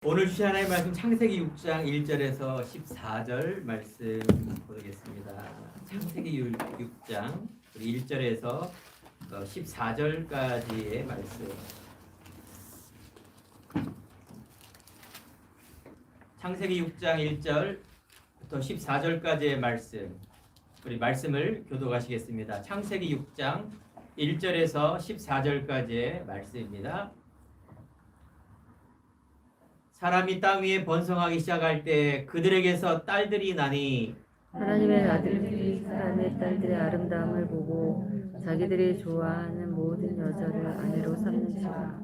오늘 주신 하나님의 말씀 창세기 6장 1절에서 14절 말씀 보겠습니다. 창세기 6장 1절에서 14절까지의 말씀. 창세기 6장 1절부터 14절까지의 말씀. 우리 말씀을 교독하시겠습니다. 창세기 6장 1절에서 14절까지의 말씀입니다. 사람이 땅 위에 번성하기 시작할 때 그들에게서 딸들이 나니 하나님의 아들들이 사람의 딸들의 아름다움을 보고 자기들이 좋아하는 모든 여자를 아내로 삼는지라.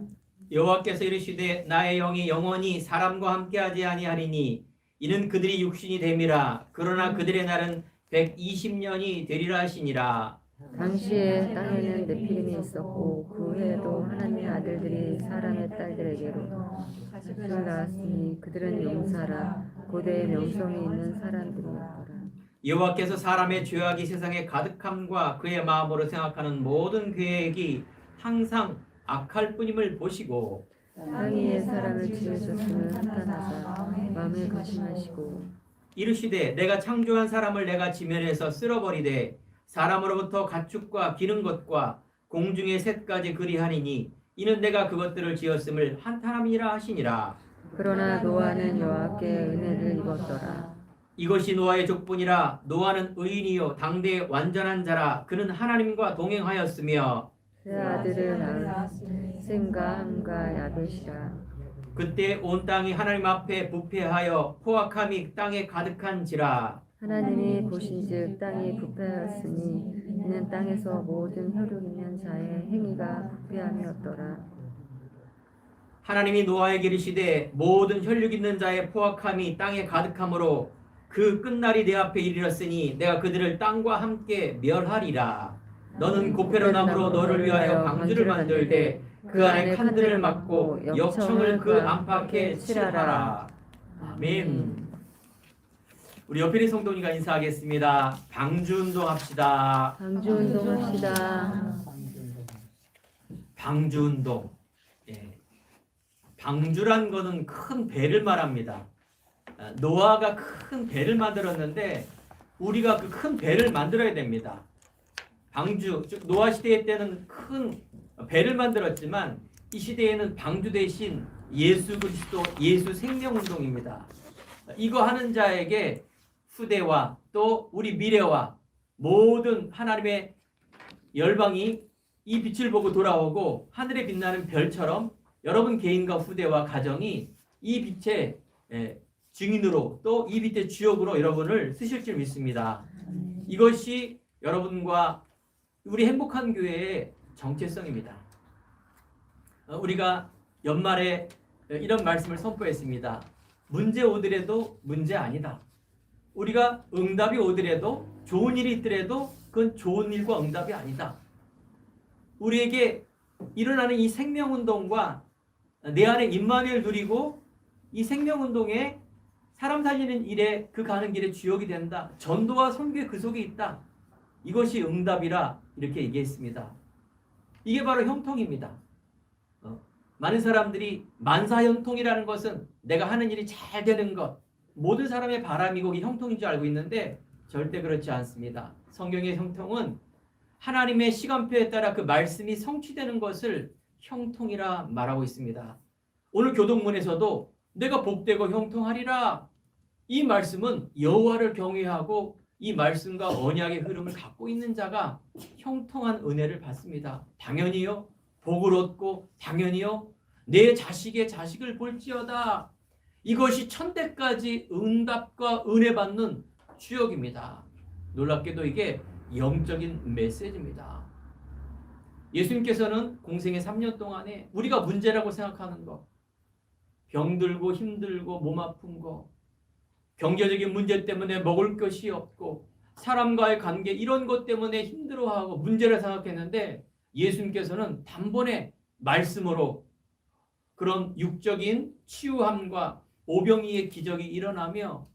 여호와께서 이르시되 나의 영이 영원히 사람과 함께하지 아니하리니 이는 그들이 육신이 됨이라. 그러나 그들의 날은 120년이 되리라 하시니라. 당시에 땅에는 네피림이 있었고 그 해에도 하나님의 아들들이 사람의 딸들에게로 자식을 낳았으니 그들은 용사라 고대의 명성이 있는 사람들이었더라. 여호와께서 사람의 죄악이 세상에 가득함과 그의 마음으로 생각하는 모든 계획이 항상 악할 뿐임을 보시고 땅 위에 사람을 지으셨음을 한탄하사 마음에 거심하시고 이르시되 내가 창조한 사람을 내가 지면에서 쓸어버리되 사람으로부터 가축과 기는 것과 공중의 새까지 그리하니니 이는 내가 그것들을 지었음을 한탄함이라 하시니라. 그러나 노아는 여호와께 은혜를 입었더라. 이것이 노아의 족분이라. 노아는 의인이요 당대의 완전한 자라. 그는 하나님과 동행하였으며 세 아들을 낳은 셈과 함과 야벳이라. 그때 온 땅이 하나님 앞에 부패하여 포악함이 땅에 가득한지라. 하나님이 보신즉 땅이 부패하였으니 이는 땅에서 모든 혈육 있는 자의 행위가 부패함이었더라. 하나님이 노아에게 이르시되 모든 혈육 있는 자의 포악함이 땅에 가득함으로 그 끝날이 내 앞에 이르렀으니 내가 그들을 땅과 함께 멸하리라. 너는 고페로 나무로 너를 위하여 방주를 만들되 그 안에 칸들을 막고 역청을 그 안팎에 칠하라. 아멘. 우리 옆에 있는 성도님과 인사하겠습니다. 방주운동 합시다. 방주운동합시다. 방주운동. 예. 방주란 거는 큰 배를 말합니다. 노아가 큰 배를 만들었는데 우리가 그 큰 배를 만들어야 됩니다. 방주, 즉 노아 시대 때는 큰 배를 만들었지만 이 시대에는 방주 대신 예수 그리스도, 예수 생명운동입니다. 이거 하는 자에게 후대와 또 우리 미래와 모든 하나님의 열방이 이 빛을 보고 돌아오고 하늘에 빛나는 별처럼 여러분 개인과 후대와 가정이 이 빛의 증인으로 또 이 빛의 주역으로 여러분을 쓰실 줄 믿습니다. 이것이 여러분과 우리 행복한 교회의 정체성입니다. 우리가 연말에 이런 말씀을 선포했습니다. 문제 오더라도 문제 아니다. 우리가 응답이 오더라도 좋은 일이 있더라도 그건 좋은 일과 응답이 아니다. 우리에게 일어나는 이 생명운동과 내 안에 임마누엘 누리고 이 생명운동에 사람 살리는 일에 그 가는 길에 주역이 된다. 전도와 선교의 그 속에 있다. 이것이 응답이라 이렇게 얘기했습니다. 이게 바로 형통입니다. 많은 사람들이 만사형통이라는 것은 내가 하는 일이 잘 되는 것, 모든 사람의 바람이고 이 형통인 줄 알고 있는데 절대 그렇지 않습니다. 성경의 형통은 하나님의 시간표에 따라 그 말씀이 성취되는 것을 형통이라 말하고 있습니다. 오늘 교동문에서도 내가 복되고 형통하리라. 이 말씀은 여호와를 경외하고 이 말씀과 언약의 흐름을 갖고 있는 자가 형통한 은혜를 받습니다. 당연히요. 복을 얻고 당연히요. 내 자식의 자식을 볼지어다. 이것이 천대까지 응답과 은혜 받는 주역입니다. 놀랍게도 이게 영적인 메시지입니다. 예수님께서는 공생의 3년 동안에 우리가 문제라고 생각하는 것, 병들고 힘들고 몸 아픈 거, 경제적인 문제 때문에 먹을 것이 없고 사람과의 관계 이런 것 때문에 힘들어하고 문제를 생각했는데 예수님께서는 단번에 말씀으로 그런 육적인 치유함과 오병이의 기적이 일어나며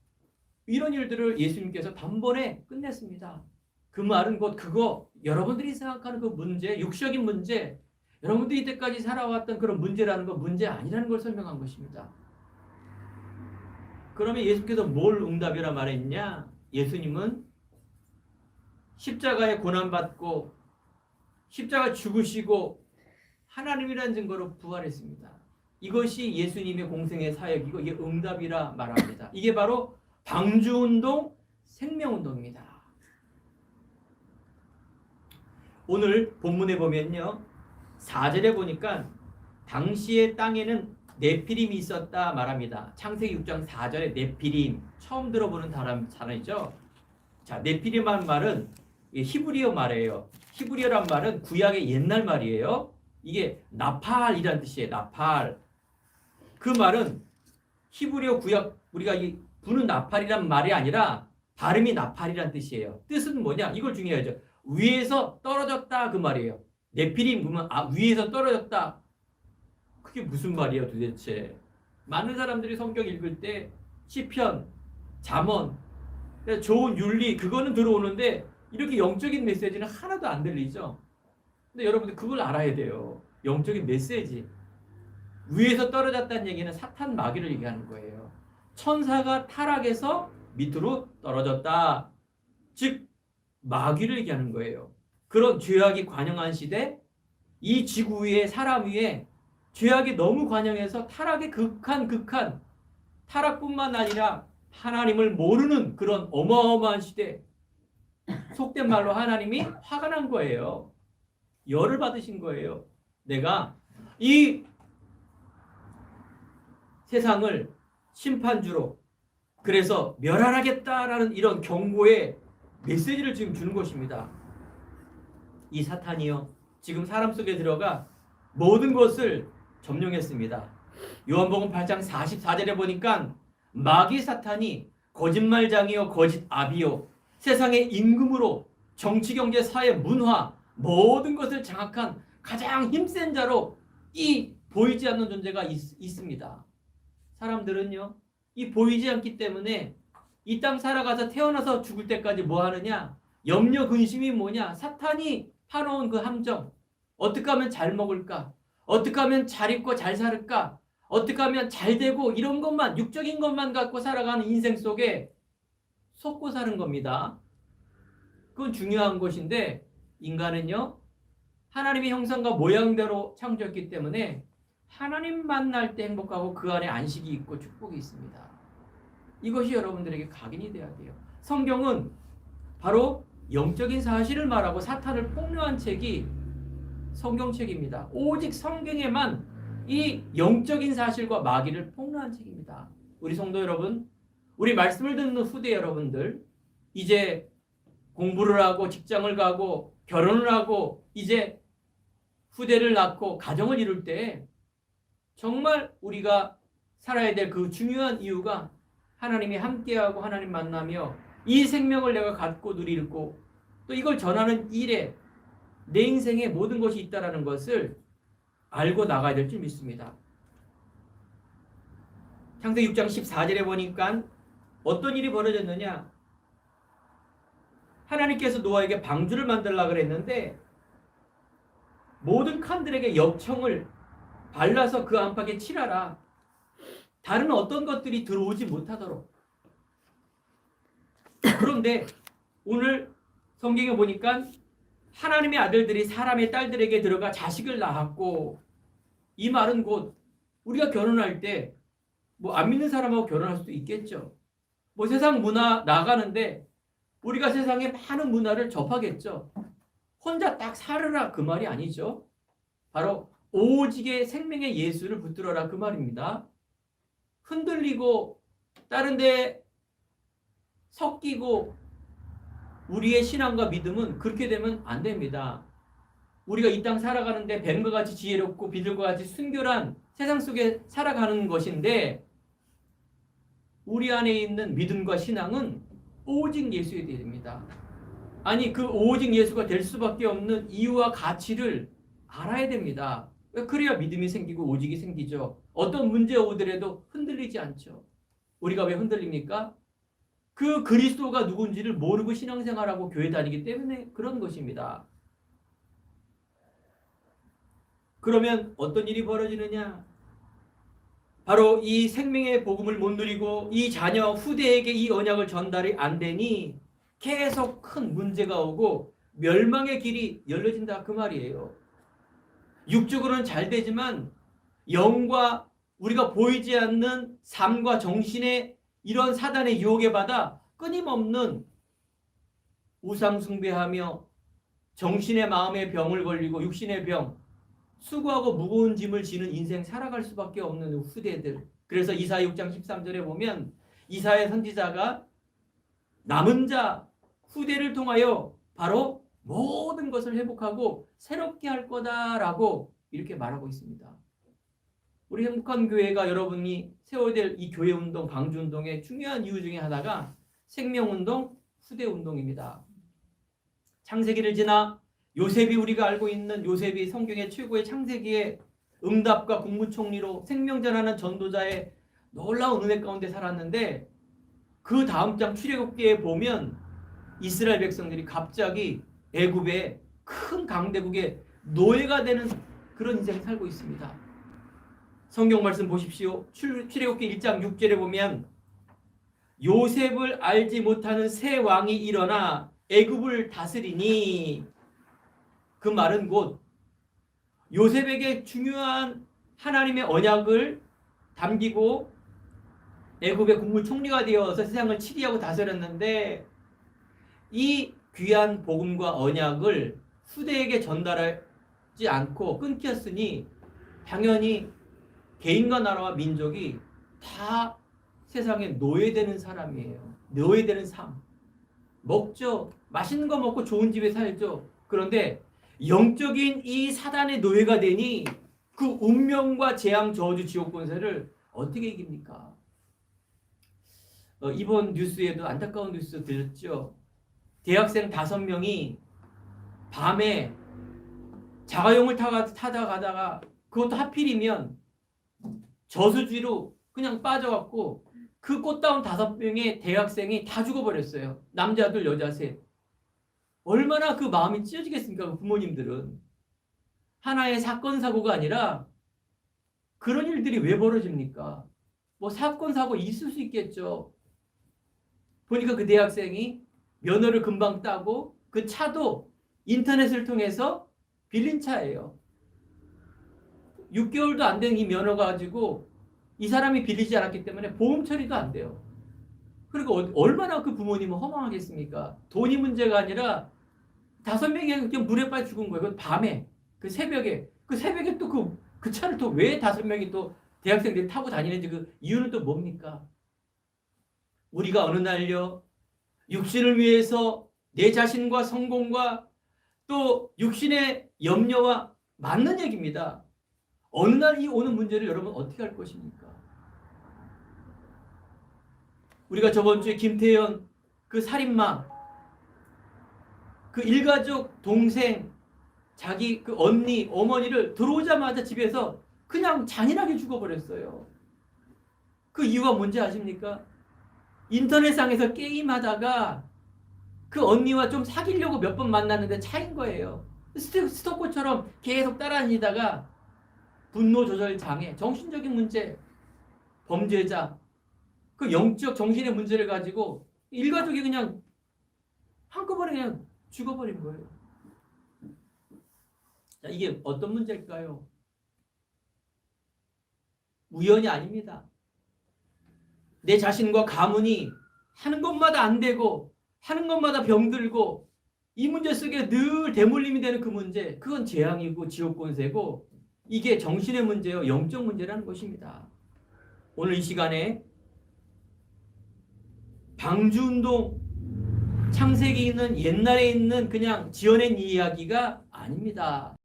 이런 일들을 예수님께서 단번에 끝냈습니다. 그 말은 곧 그거 여러분들이 생각하는 그 문제, 육적인 문제, 여러분들이 이때까지 살아왔던 그런 문제라는 거 문제 아니라는 걸 설명한 것입니다. 그러면 예수께서 뭘 응답이라 말했냐? 예수님은 십자가에 고난받고 십자가 죽으시고 하나님이라는 증거로 부활했습니다. 이것이 예수님의 공생의 사역이고 이게 응답이라 말합니다. 이게 바로 방주운동, 생명운동입니다. 오늘 본문에 보면요. 4절에 보니까 당시의 땅에는 네피림이 있었다 말합니다. 창세기 6장 4절에 네피림 처음 들어보는 단어이죠. 자, 네피림이라는 말은 히브리어 말이에요. 히브리어란 말은 구약의 옛날 말이에요. 이게 나팔이란 뜻이에요. 나팔. 그 말은 히브리어 구약 우리가 이 부는 나팔이란 말이 아니라 발음이 나팔이란 뜻이에요. 뜻은 뭐냐? 이걸 중요하죠. 위에서 떨어졌다 그 말이에요. 네피림 그러면 위에서 떨어졌다. 그게 무슨 말이에요 도대체? 많은 사람들이 성경 읽을 때 시편, 잠언, 좋은 윤리 그거는 들어오는데 이렇게 영적인 메시지는 하나도 안 들리죠. 근데 여러분들 그걸 알아야 돼요. 영적인 메시지. 위에서 떨어졌다는 얘기는 사탄 마귀를 얘기하는 거예요. 천사가 타락해서 밑으로 떨어졌다. 즉 마귀를 얘기하는 거예요. 그런 죄악이 관영한 시대 이 지구 위에 사람 위에 죄악이 너무 관영해서 타락의 극한 타락뿐만 아니라 하나님을 모르는 그런 어마어마한 시대 속된 말로 하나님이 화가 난 거예요. 열을 받으신 거예요. 내가 이 세상을 심판주로 그래서 멸하겠다라는 이런 경고의 메시지를 지금 주는 것입니다. 이 사탄이요 지금 사람 속에 들어가 모든 것을 점령했습니다. 요한복음 8장 44절에 보니까 마귀 사탄이 거짓말장이요 거짓 아비요 세상의 임금으로 정치 경제 사회 문화 모든 것을 장악한 가장 힘센 자로 이 보이지 않는 존재가 있습니다. 사람들은요 이 보이지 않기 때문에 이 땅 살아가서 태어나서 죽을 때까지 뭐 하느냐? 염려 근심이 뭐냐? 사탄이 파놓은 그 함정. 어떻게 하면 잘 먹을까? 어떻게 하면 잘 입고 잘 살을까? 어떻게 하면 잘 되고 이런 것만 육적인 것만 갖고 살아가는 인생 속에 속고 사는 겁니다. 그건 중요한 것인데 인간은요 하나님의 형상과 모양대로 창조했기 때문에 하나님 만날 때 행복하고 그 안에 안식이 있고 축복이 있습니다. 이것이 여러분들에게 각인이 돼야 돼요. 성경은 바로 영적인 사실을 말하고 사탄을 폭로한 책이 성경책입니다. 오직 성경에만 이 영적인 사실과 마귀를 폭로한 책입니다. 우리 성도 여러분, 우리 말씀을 듣는 후대 여러분들, 이제 공부를 하고 직장을 가고 결혼을 하고 이제 후대를 낳고 가정을 이룰 때 정말 우리가 살아야 될 그 중요한 이유가 하나님이 함께하고 하나님 만나며 이 생명을 내가 갖고 누리고 또 이걸 전하는 일에 내 인생에 모든 것이 있다는 것을 알고 나가야 될 줄 믿습니다. 창세기 6장 14절에 보니까 어떤 일이 벌어졌느냐? 하나님께서 노아에게 방주를 만들려고 그랬는데 모든 칸들에게 역청을 발라서 그 안팎에 칠하라. 다른 어떤 것들이 들어오지 못하도록. 그런데 오늘 성경에 보니까 하나님의 아들들이 사람의 딸들에게 들어가 자식을 낳았고 이 말은 곧 우리가 결혼할 때 뭐 안 믿는 사람하고 결혼할 수도 있겠죠. 뭐 세상 문화 나가는데 우리가 세상의 많은 문화를 접하겠죠. 혼자 딱 살으라 그 말이 아니죠. 바로 오직의 생명의 예수를 붙들어라 그 말입니다. 흔들리고 다른 데 섞이고 우리의 신앙과 믿음은 그렇게 되면 안 됩니다. 우리가 이 땅 살아가는데 뱀과 같이 지혜롭고 비둘과 같이 순결한 세상 속에 살아가는 것인데 우리 안에 있는 믿음과 신앙은 오직 예수에 됩니다. 아니 그 오직 예수가 될 수밖에 없는 이유와 가치를 알아야 됩니다. 그래야 믿음이 생기고 오직이 생기죠. 어떤 문제 오더라도 흔들리지 않죠. 우리가 왜 흔들립니까? 그 그리스도가 누군지를 모르고 신앙생활하고 교회 다니기 때문에 그런 것입니다. 그러면 어떤 일이 벌어지느냐? 바로 이 생명의 복음을 못 누리고 이 자녀 후대에게 이 언약을 전달이 안 되니 계속 큰 문제가 오고 멸망의 길이 열려진다 그 말이에요. 육적으로는 잘 되지만 영과 우리가 보이지 않는 삶과 정신의 이런 사단의 유혹에 받아 끊임없는 우상 숭배하며 정신의 마음의 병을 걸리고 육신의 병, 수고하고 무거운 짐을 지는 인생 살아갈 수밖에 없는 후대들. 그래서 이사야 6장 13절에 보면 이사야 선지자가 남은 자 후대를 통하여 바로 모든 것을 회복하고 새롭게 할 거다라고 이렇게 말하고 있습니다. 우리 행복한 교회가 여러분이 세워야 될 이 교회 운동, 방주 운동의 중요한 이유 중에 하나가 생명운동, 후대운동입니다. 창세기를 지나 요셉이 우리가 알고 있는 요셉이 성경의 최고의 창세기의 응답과 국무총리로 생명전하는 전도자의 놀라운 은혜 가운데 살았는데 그 다음 장 출애굽기에 보면 이스라엘 백성들이 갑자기 애굽의 큰 강대국의 노예가 되는 그런 인생을 살고 있습니다. 성경 말씀 보십시오. 출애굽기 1장 6절에 보면 요셉을 알지 못하는 새 왕이 일어나 애굽을 다스리니 그 말은 곧 요셉에게 중요한 하나님의 언약을 담기고 애굽의 국무총리가 되어서 세상을 치리하고 다스렸는데 이 귀한 복음과 언약을 후대에게 전달하지 않고 끊겼으니 당연히 개인과 나라와 민족이 다 세상에 노예되는 사람이에요. 노예되는 삶. 먹죠. 맛있는 거 먹고 좋은 집에 살죠. 그런데 영적인 이 사단의 노예가 되니 그 운명과 재앙, 저주, 지옥 권세를 어떻게 이깁니까? 이번 뉴스에도 안타까운 뉴스 들렸죠. 대학생 5명이 밤에 자가용을 타다 가다가 그것도 하필이면 저수지로 그냥 빠져갖고 그 꽃다운 5명의 대학생이 다 죽어버렸어요. 남자들, 여자 셋. 얼마나 그 마음이 찢어지겠습니까? 그 부모님들은. 하나의 사건, 사고가 아니라 그런 일들이 왜 벌어집니까? 뭐 사건, 사고 있을 수 있겠죠. 보니까 그 대학생이 면허를 금방 따고 그 차도 인터넷을 통해서 빌린 차예요. 6개월도 안 된 이 면허 가지고 이 사람이 빌리지 않았기 때문에 보험 처리도 안 돼요. 그리고 얼마나 그 부모님은 허망하겠습니까? 돈이 문제가 아니라 5명이 그냥 물에 빠져 죽은 거예요. 그 밤에, 그 새벽에 또 그 차를 또 왜 5명이 또 대학생들이 타고 다니는지 그 이유는 또 뭡니까? 우리가 어느 날요, 육신을 위해서 내 자신과 성공과 또 육신의 염려와 맞는 얘기입니다. 어느 날 이 오는 문제를 여러분 어떻게 할 것입니까? 우리가 저번 주에 김태현 그 살인마, 그 일가족 동생, 자기 그 언니, 어머니를 들어오자마자 집에서 그냥 잔인하게 죽어버렸어요. 그 이유가 뭔지 아십니까? 인터넷상에서 게임하다가 그 언니와 좀 사귀려고 몇 번 만났는데 차인 거예요. 스토커처럼 계속 따라다니다가 분노 조절 장애, 정신적인 문제, 범죄자, 그 영적 정신의 문제를 가지고 일가족이 그냥 한꺼번에 그냥 죽어버린 거예요. 자, 이게 어떤 문제일까요? 우연이 아닙니다. 내 자신과 가문이 하는 것마다 안 되고 하는 것마다 병들고 이 문제 속에 늘 대물림이 되는 그 문제, 그건 재앙이고 지옥 권세고 이게 정신의 문제요, 영적 문제라는 것입니다. 오늘 이 시간에 방주운동, 창세기 있는 옛날에 있는 그냥 지어낸 이야기가 아닙니다.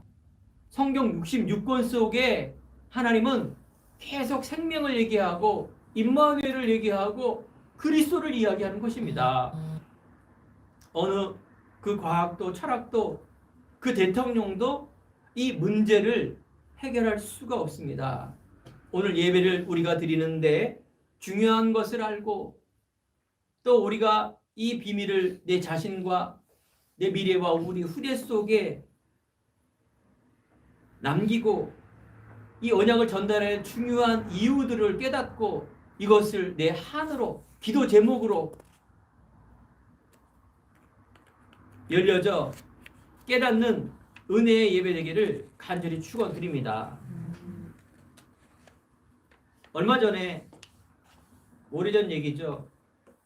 성경 66권 속에 하나님은 계속 생명을 얘기하고 임마누엘을 얘기하고 그리스도를 이야기하는 것입니다. 어느 그 과학도 철학도 그 대통령도 이 문제를 해결할 수가 없습니다. 오늘 예배를 우리가 드리는데 중요한 것을 알고 또 우리가 이 비밀을 내 자신과 내 미래와 우리 후대 속에 남기고 이 언약을 전달할 중요한 이유들을 깨닫고 이것을 내 한으로 기도 제목으로 열려져 깨닫는 은혜의 예배 되기를 간절히 축원드립니다. 얼마 전에 오래전 얘기죠.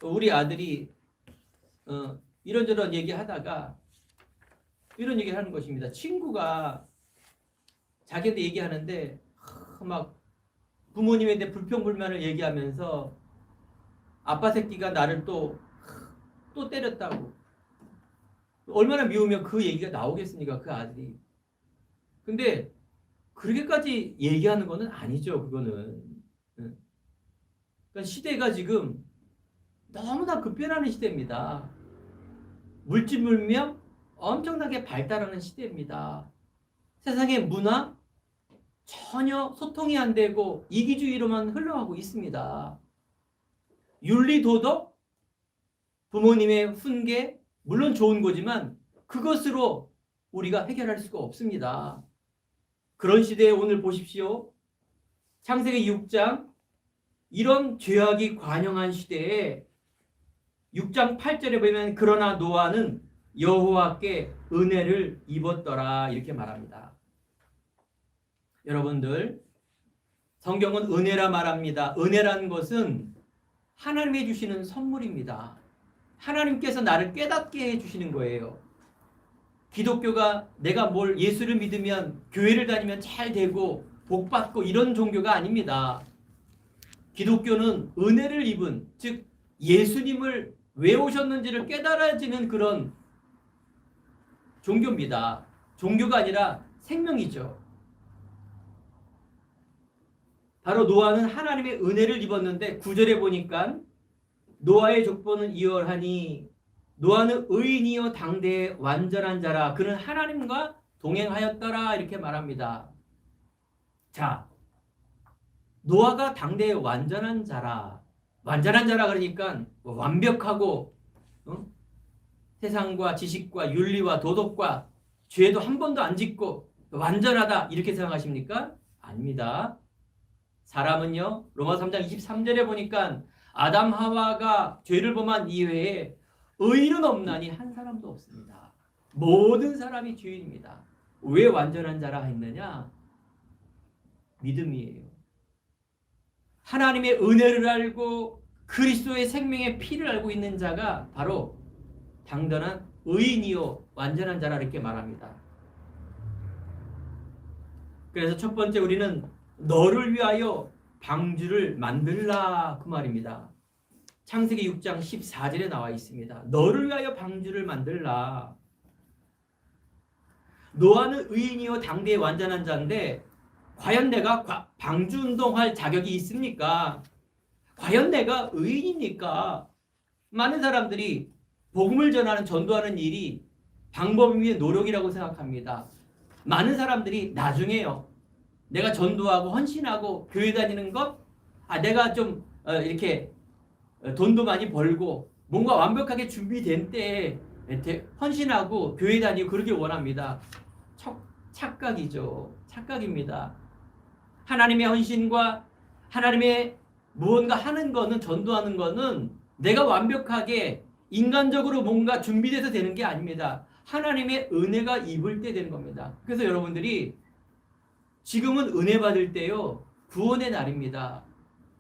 우리 아들이 이런저런 얘기하다가 이런 얘기를 하는 것입니다. 친구가 자기한테 얘기하는데 막 부모님에 대해 불평불만을 얘기하면서 아빠 새끼가 나를 또 때렸다고. 얼마나 미우면 그 얘기가 나오겠습니까? 그 아들이. 근데 그렇게까지 얘기하는 거는 아니죠. 그거는. 그러니까 시대가 지금 너무나 급변하는 시대입니다. 물질 물명 엄청나게 발달하는 시대입니다. 세상의 문화 전혀 소통이 안 되고 이기주의로만 흘러가고 있습니다. 윤리 도덕 부모님의 훈계 물론 좋은 거지만 그것으로 우리가 해결할 수가 없습니다. 그런 시대에 오늘 보십시오. 창세기 6장 이런 죄악이 관영한 시대에 6장 8절에 보면 그러나 노아는 여호와께 은혜를 입었더라 이렇게 말합니다. 여러분들 성경은 은혜라 말합니다. 은혜라는 것은 하나님이 주시는 선물입니다. 하나님께서 나를 깨닫게 해주시는 거예요. 기독교가 내가 예수를 믿으면 교회를 다니면 잘 되고 복받고 이런 종교가 아닙니다. 기독교는 은혜를 입은 즉 예수님을 왜 오셨는지를 깨달아지는 그런 종교입니다. 종교가 아니라 생명이죠. 바로 노아는 하나님의 은혜를 입었는데 9절에 보니까 노아의 족보는 이월하니 노아는 의인이요 당대의 완전한 자라 그는 하나님과 동행하였더라 이렇게 말합니다. 자, 노아가 당대의 완전한 자라 그러니까 완벽하고 세상과 지식과 윤리와 도덕과 죄도 한 번도 안 짓고 완전하다 이렇게 생각하십니까? 아닙니다. 사람은요 로마서 3장 23절에 보니까 아담 하와가 죄를 범한 이외에 의인은 없나니 한 사람도 없습니다. 모든 사람이 죄인입니다. 왜 완전한 자라 했느냐? 믿음이에요. 하나님의 은혜를 알고 그리스도의 생명의 피를 알고 있는 자가 바로 당당한 의인이요 완전한 자라 이렇게 말합니다. 그래서 첫 번째 우리는 너를 위하여 방주를 만들라 그 말입니다. 창세기 6장 14절에 나와 있습니다. 너를 위하여 방주를 만들라. 노아는 의인이요 당대의 완전한 자인데 과연 내가 방주 운동할 자격이 있습니까? 과연 내가 의인입니까? 많은 사람들이 복음을 전하는 전도하는 일이 방법 위의 노력이라고 생각합니다. 많은 사람들이 나중에요. 내가 전도하고 헌신하고 교회 다니는 것, 내가 좀 이렇게 돈도 많이 벌고 뭔가 완벽하게 준비된 때에 헌신하고 교회 다니고 그러길 원합니다. 착각이죠. 착각입니다. 하나님의 헌신과 하나님의 무언가 하는 거는 전도하는 거는 내가 완벽하게 인간적으로 뭔가 준비돼서 되는 게 아닙니다. 하나님의 은혜가 입을 때 되는 겁니다. 그래서 여러분들이 지금은 은혜 받을 때요. 구원의 날입니다.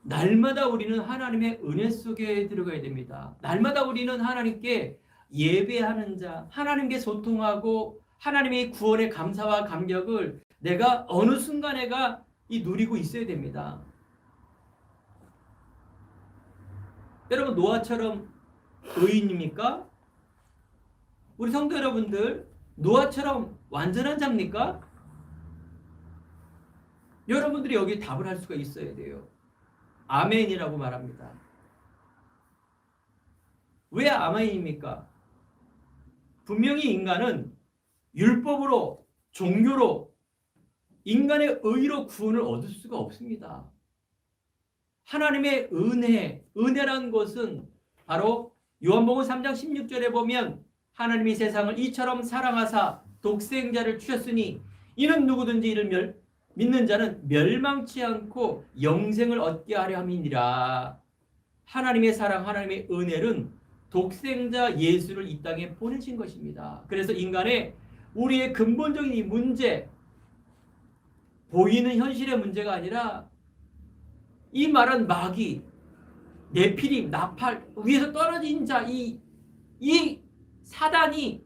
날마다 우리는 하나님의 은혜 속에 들어가야 됩니다. 날마다 우리는 하나님께 예배하는 자, 하나님께 소통하고 하나님의 구원의 감사와 감격을 내가 어느 순간에가 누리고 있어야 됩니다. 여러분 노아처럼 의인입니까? 우리 성도 여러분들 노아처럼 완전한 자입니까? 여러분들이 여기 답을 할 수가 있어야 돼요. 아멘이라고 말합니다. 왜 아멘입니까? 분명히 인간은 율법으로 종교로 인간의 의로 구원을 얻을 수가 없습니다. 하나님의 은혜라는 것은 바로 요한복음 3장 16절에 보면 하나님이 세상을 이처럼 사랑하사 독생자를 주셨으니 이는 누구든지 이를 믿는 자는 멸망치 않고 영생을 얻게 하려 함이니라. 하나님의 사랑, 하나님의 은혜는 독생자 예수를 이 땅에 보내신 것입니다. 그래서 인간의 우리의 근본적인 이 문제, 보이는 현실의 문제가 아니라 이 말은 마귀, 네피림, 나팔, 위에서 떨어진 자, 이 사단이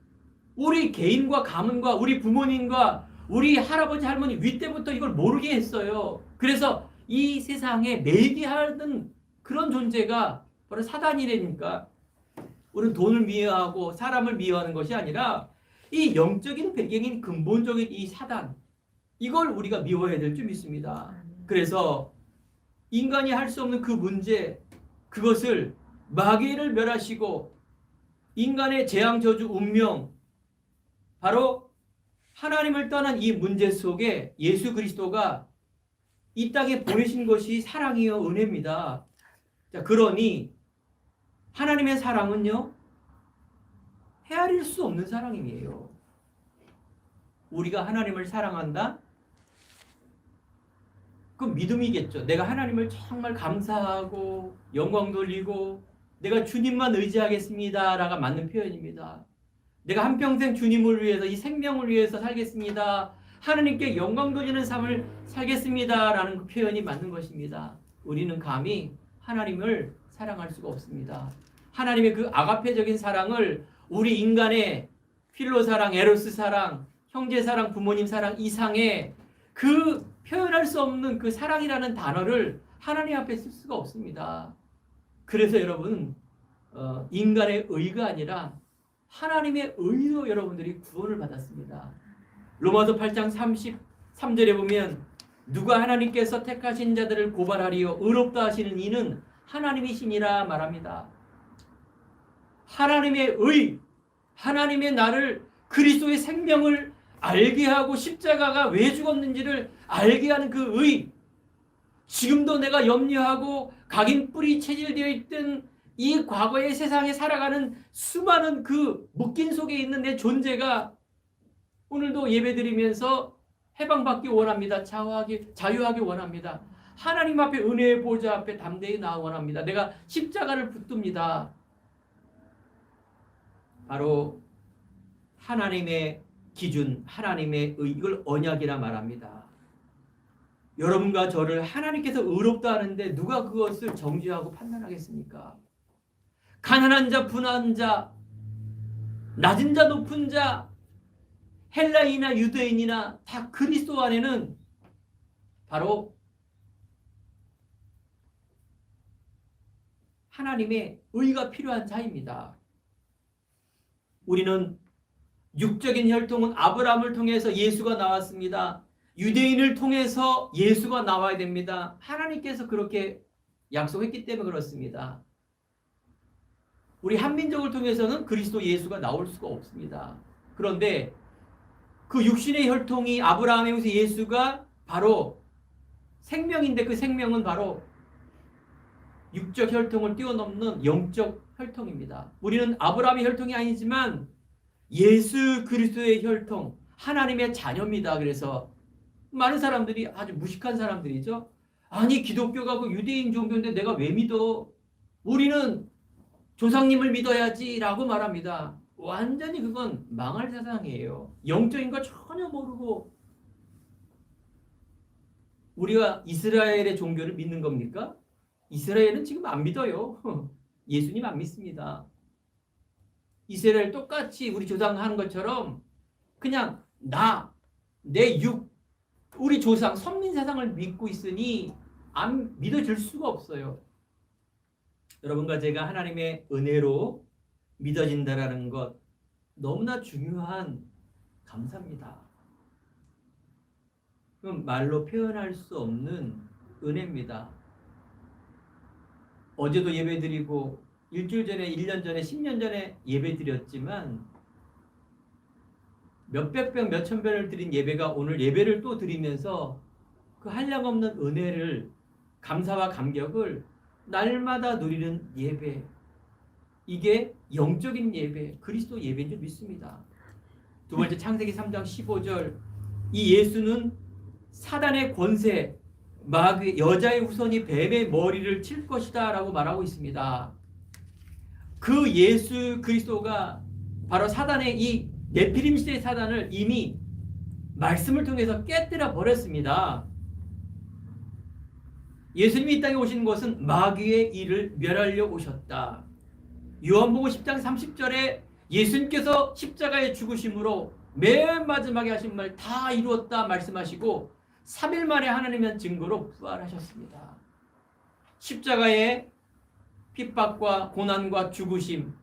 우리 개인과 가문과 우리 부모님과 우리 할아버지 할머니 위 때부터 이걸 모르게 했어요. 그래서 이 세상에 매게 하는 그런 존재가 바로 사단이라니까. 우리는 돈을 미워하고 사람을 미워하는 것이 아니라 이 영적인 배경인 근본적인 이 사단, 이걸 우리가 미워해야 될 줄 믿습니다. 그래서 인간이 할 수 없는 그 문제, 그것을 마귀를 멸하시고 인간의 재앙, 저주, 운명, 바로 하나님을 떠난 이 문제 속에 예수 그리스도가 이 땅에 보내신 것이 사랑이요 은혜입니다. 자, 그러니 하나님의 사랑은요, 헤아릴 수 없는 사랑이에요. 우리가 하나님을 사랑한다? 그건 믿음이겠죠. 내가 하나님을 정말 감사하고 영광 돌리고 내가 주님만 의지하겠습니다라가 맞는 표현입니다. 내가 한평생 주님을 위해서, 이 생명을 위해서 살겠습니다. 하나님께 영광 돌리는 삶을 살겠습니다라는 그 표현이 맞는 것입니다. 우리는 감히 하나님을 사랑할 수가 없습니다. 하나님의 그 아가페적인 사랑을 우리 인간의 필로 사랑, 에로스 사랑, 형제 사랑, 부모님 사랑 이상의 그 표현할 수 없는 그 사랑이라는 단어를 하나님 앞에 쓸 수가 없습니다. 그래서 여러분, 인간의 의가 아니라 하나님의 의로 여러분들이 구원을 받았습니다. 로마서 8장 33절에 보면 누가 하나님께서 택하신 자들을 고발하리요 의롭다 하시는 이는 하나님이시니라 말합니다. 하나님의 의, 하나님의 나를 그리스도의 생명을 알게 하고 십자가가 왜 죽었는지를 알게 하는 그 의, 지금도 내가 염려하고 각인 뿌리 체질되어 있던 이 과거의 세상에 살아가는 수많은 그 묶인 속에 있는 내 존재가 오늘도 예배드리면서 해방받기 원합니다. 자유하기 원합니다. 하나님 앞에 은혜의 보좌 앞에 담대히 나아 원합니다. 내가 십자가를 붙듭니다. 바로 하나님의 기준, 하나님의 의, 이걸 언약이라 말합니다. 여러분과 저를 하나님께서 의롭다 하는데 누가 그것을 정죄하고 판단하겠습니까? 가난한 자, 분한 자, 낮은 자, 높은 자, 헬라인이나 유대인이나 다 그리스도 안에는 바로 하나님의 의가 필요한 자입니다. 우리는 육적인 혈통은 아브라함을 통해서 예수가 나왔습니다. 유대인을 통해서 예수가 나와야 됩니다. 하나님께서 그렇게 약속했기 때문에 그렇습니다. 우리 한민족을 통해서는 그리스도 예수가 나올 수가 없습니다. 그런데 그 육신의 혈통이 아브라함에 의해서 예수가 바로 생명인데 그 생명은 바로 육적 혈통을 뛰어넘는 영적 혈통입니다. 우리는 아브라함의 혈통이 아니지만 예수 그리스도의 혈통, 하나님의 자녀입니다. 그래서 많은 사람들이 아주 무식한 사람들이죠. 아니 기독교가 그 유대인 종교인데 내가 왜 믿어? 우리는 조상님을 믿어야지 라고 말합니다. 완전히 그건 망할 세상이에요. 영적인 거 전혀 모르고 우리가 이스라엘의 종교를 믿는 겁니까? 이스라엘은 지금 안 믿어요. 예수님 안 믿습니다. 이스라엘 똑같이 우리 조상 하는 것처럼 그냥 내 육, 우리 조상 선민 사상을 믿고 있으니 안 믿어질 수가 없어요. 여러분과 제가 하나님의 은혜로 믿어진다라는 것 너무나 중요한 감사입니다. 그건 말로 표현할 수 없는 은혜입니다. 어제도 예배드리고 일주일 전에, 1년 전에, 10년 전에 예배드렸지만 몇백 번, 몇천 번을 드린 예배가 오늘 예배를 또 드리면서 그 한량없는 은혜를, 감사와 감격을 날마다 누리는 예배, 이게 영적인 예배, 그리스도 예배인 줄 믿습니다. 두 번째 창세기 3장 15절, 이 예수는 사단의 권세, 여자의 후손이 뱀의 머리를 칠 것이다 라고 말하고 있습니다. 그 예수 그리스도가 바로 사단의 이 네피림 시대의 사단을 이미 말씀을 통해서 깨뜨려 버렸습니다. 예수님이 이 땅에 오신 것은 마귀의 일을 멸하려 오셨다. 요한복음 10장 30절에 예수님께서 십자가에 죽으심으로 맨 마지막에 하신 말 다 이루었다 말씀하시고 3일 만에 하나님의 증거로 부활하셨습니다. 십자가의 핍박과 고난과 죽으심,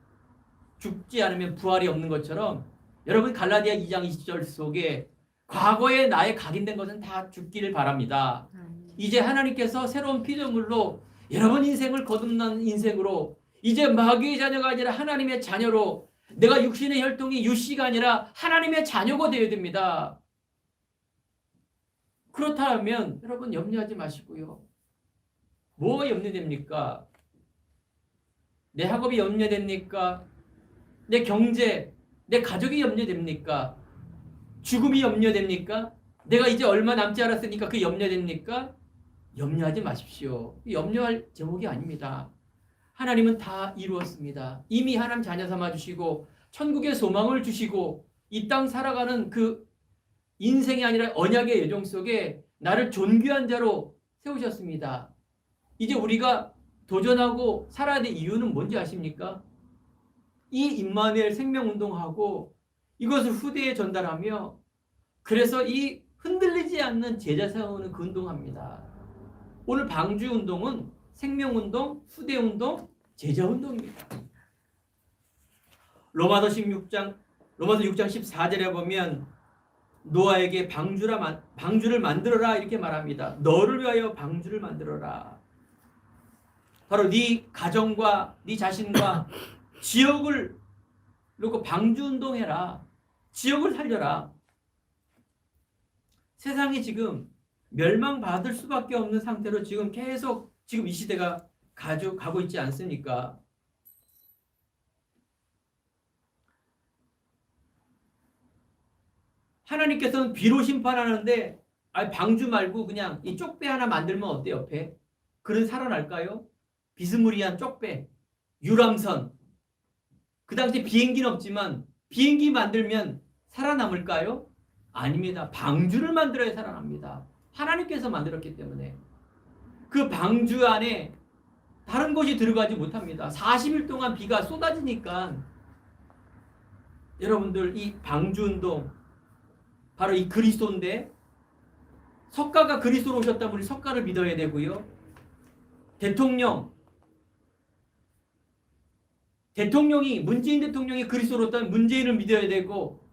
죽지 않으면 부활이 없는 것처럼 여러분 갈라디아 2장 20절 속에 과거에 나의 각인된 것은 다 죽기를 바랍니다. 이제 하나님께서 새로운 피조물로 여러분 인생을 거듭난 인생으로 이제 마귀의 자녀가 아니라 하나님의 자녀로 내가 육신의 혈통이 유씨가 아니라 하나님의 자녀가 되어야 됩니다. 그렇다면 여러분 염려하지 마시고요. 뭐가 염려됩니까? 내 학업이 염려됩니까? 내 경제, 내 가족이 염려됩니까? 죽음이 염려됩니까? 내가 이제 얼마 남지 않았으니까 그 염려됩니까? 염려하지 마십시오. 염려할 제목이 아닙니다. 하나님은 다 이루었습니다. 이미 하나님 자녀 삼아 주시고 천국의 소망을 주시고 이 땅 살아가는 그 인생이 아니라 언약의 여정 속에 나를 존귀한 자로 세우셨습니다. 이제 우리가 도전하고 살아야 될 이유는 뭔지 아십니까? 이 임마누엘 생명운동하고 이것을 후대에 전달하며 그래서 이 흔들리지 않는 제자 세우는 그 운동합니다. 오늘 방주운동은 생명운동, 후대운동, 제자운동입니다. 로마서 6장 14절에 보면 노아에게 방주를 만들어라 이렇게 말합니다. 너를 위하여 방주를 만들어라. 바로 네 가정과 네 자신과 지역을 놓고 방주운동해라. 지역을 살려라. 세상이 지금 멸망받을 수밖에 없는 상태로 지금 계속 지금 이 시대가 가고 있지 않습니까? 하나님께서는 비로 심판하는데 방주 말고 그냥 이 쪽배 하나 만들면 어때요? 옆에? 그런 살아날까요? 비스무리한 쪽배, 유람선. 그 당시 비행기는 없지만 비행기 만들면 살아남을까요? 아닙니다. 방주를 만들어야 살아납니다. 하나님께서 만들었기 때문에. 그 방주 안에 다른 것이 들어가지 못합니다. 40일 동안 비가 쏟아지니까 여러분들 이 방주운동 바로 이 그리스도인데 석가가 그리스도로 오셨다면 우리 석가를 믿어야 되고요. 문재인 대통령이 그리스도로 왔다면 문재인을 믿어야 되고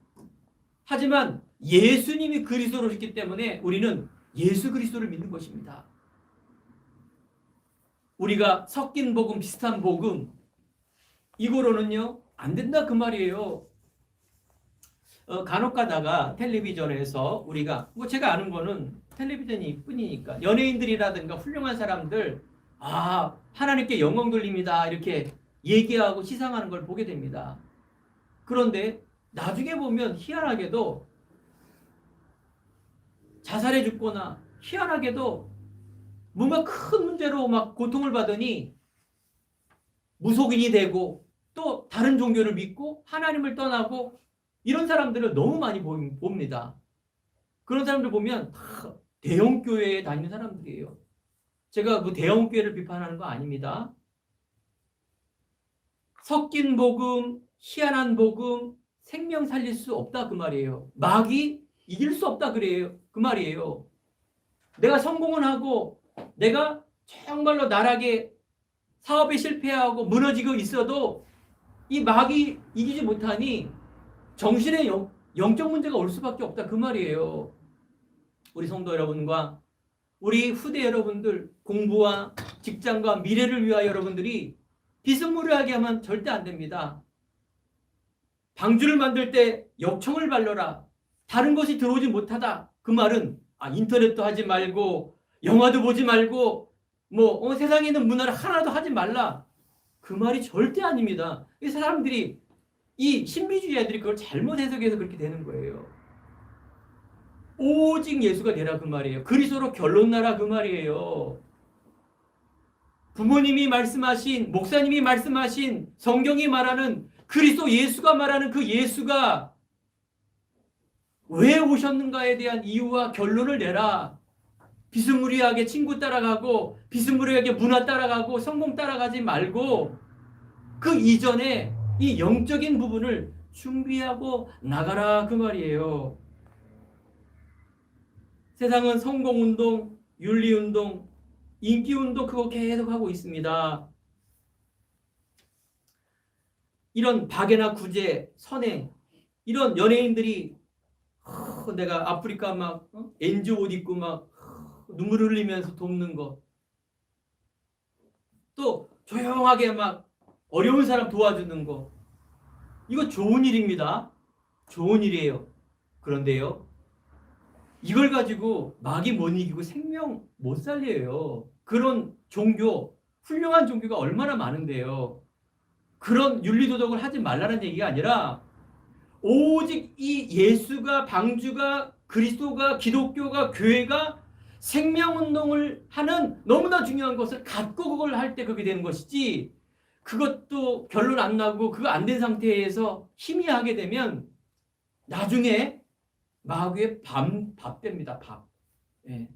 하지만 예수님이 그리스도로 오셨기 때문에 우리는 예수 그리스도를 믿는 것입니다. 우리가 섞인 복음, 비슷한 복음 이거로는요 안 된다 그 말이에요. 간혹 가다가 텔레비전에서 우리가 제가 아는 거는 텔레비전이 뿐이니까 연예인들이라든가 훌륭한 사람들 하나님께 영광 돌립니다 이렇게 얘기하고 시상하는 걸 보게 됩니다. 그런데 나중에 보면 희한하게도 자살해 죽거나 희한하게도 뭔가 큰 문제로 막 고통을 받으니 무속인이 되고 또 다른 종교를 믿고 하나님을 떠나고 이런 사람들을 너무 많이 봅니다. 그런 사람들 보면 다 대형 교회에 다니는 사람들이에요. 제가 그 대형 교회를 비판하는 거 아닙니다. 섞인 복음, 희한한 복음, 생명 살릴 수 없다 그 말이에요. 마귀 이길 수 없다 그 말이에요. 내가 성공을 하고 내가 정말로 나락에 사업에 실패하고 무너지고 있어도 이 마귀 이기지 못하니 정신의 영적 문제가 올 수밖에 없다 그 말이에요. 우리 성도 여러분과 우리 후대 여러분들 공부와 직장과 미래를 위하여 여러분들이 비스무리하게 하면 절대 안 됩니다. 방주를 만들 때 역청을 발라라. 다른 것이 들어오지 못하다. 그 말은 인터넷도 하지 말고 영화도 보지 말고 세상에 있는 문화를 하나도 하지 말라. 그 말이 절대 아닙니다. 이 사람들이 이 신비주의자들이 그걸 잘못 해석해서 그렇게 되는 거예요. 오직 예수가 되라 그 말이에요. 그리스도로 결론나라 그 말이에요. 부모님이 말씀하신, 목사님이 말씀하신, 성경이 말하는 그리스도 예수가 말하는 그 예수가 왜 오셨는가에 대한 이유와 결론을 내라. 비스무리하게 친구 따라가고 비스무리하게 문화 따라가고 성공 따라가지 말고 그 이전에 이 영적인 부분을 준비하고 나가라 그 말이에요. 세상은 성공운동, 윤리운동, 인기운동 그거 계속 하고 있습니다. 이런 박애나 구제, 선행 이런 연예인들이 내가 아프리카 막 엔지 옷 입고 막 눈물 흘리면서 돕는 것, 또 조용하게 막 어려운 사람 도와주는 거, 이거 좋은 일입니다. 좋은 일이에요. 그런데요, 이걸 가지고 마귀 못 이기고 생명 못 살려요. 그런 종교, 훌륭한 종교가 얼마나 많은데요. 그런 윤리도덕을 하지 말라는 얘기가 아니라 오직 이 예수가, 방주가, 그리스도가, 기독교가, 교회가 생명운동을 하는 너무나 중요한 것을 갖고 그걸 할 때 그렇게 되는 것이지, 그것도 결론 안 나고 그거 안 된 상태에서 희미하게 되면 나중에 마귀의 밥 됩니다. 밥. 예.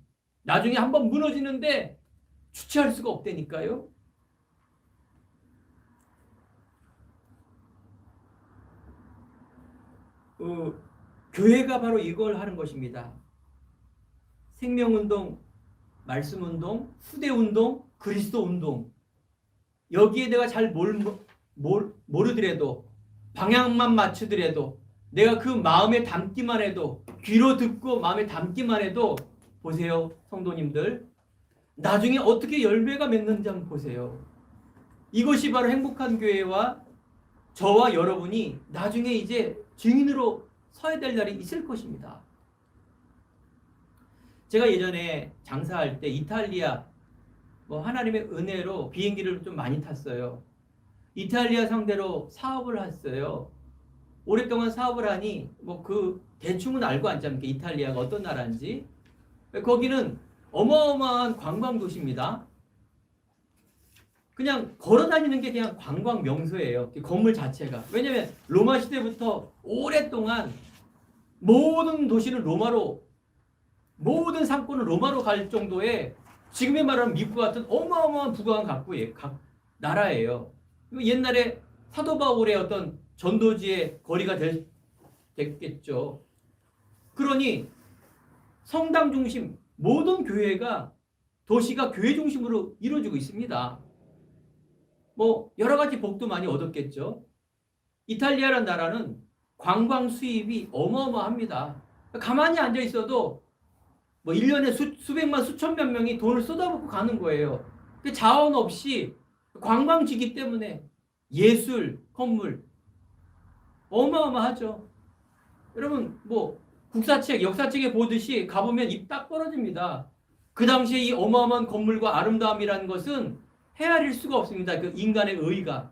나중에 한번 무너지는데 주체할 수가 없다니까요. 교회가 바로 이걸 하는 것입니다. 생명운동, 말씀운동, 후대운동, 그리스도운동. 여기에 내가 잘 모르더라도, 방향만 맞추더라도, 내가 그 마음에 담기만 해도, 귀로 듣고 마음에 담기만 해도, 보세요 성도님들, 나중에 어떻게 열매가 맺는지 한번 보세요. 이것이 바로 행복한 교회와 저와 여러분이 나중에 이제 증인으로 서야 될 날이 있을 것입니다. 제가 예전에 장사할 때 이탈리아, 하나님의 은혜로 비행기를 좀 많이 탔어요. 이탈리아 상대로 사업을 했어요. 오랫동안 사업을 하니 그 대충은 알고 앉지 않습니까? 이탈리아가 어떤 나라인지. 거기는 어마어마한 관광 도시입니다. 그냥 걸어 다니는 게 그냥 관광 명소예요. 건물 자체가. 왜냐하면 로마 시대부터 오랫동안 모든 도시는 로마로, 모든 상권은 로마로 갈 정도의 지금의 말하는 미국 같은 어마어마한 부강을 갖고 나라예요. 옛날에 사도 바울의 어떤 전도지의 거리가 됐겠죠. 그러니 성당 중심, 모든 교회가, 도시가 교회 중심으로 이루어지고 있습니다. 여러 가지 복도 많이 얻었겠죠. 이탈리아라는 나라는 관광 수입이 어마어마합니다. 가만히 앉아 있어도 1년에 수백만, 수천만 명이 돈을 쏟아붓고 가는 거예요. 그 자원 없이 관광지기 때문에 예술, 건물 어마어마하죠. 여러분 국사책, 역사책에 보듯이 가보면 입 딱 벌어집니다. 그 당시에 이 어마어마한 건물과 아름다움이라는 것은 헤아릴 수가 없습니다. 그 인간의 의가.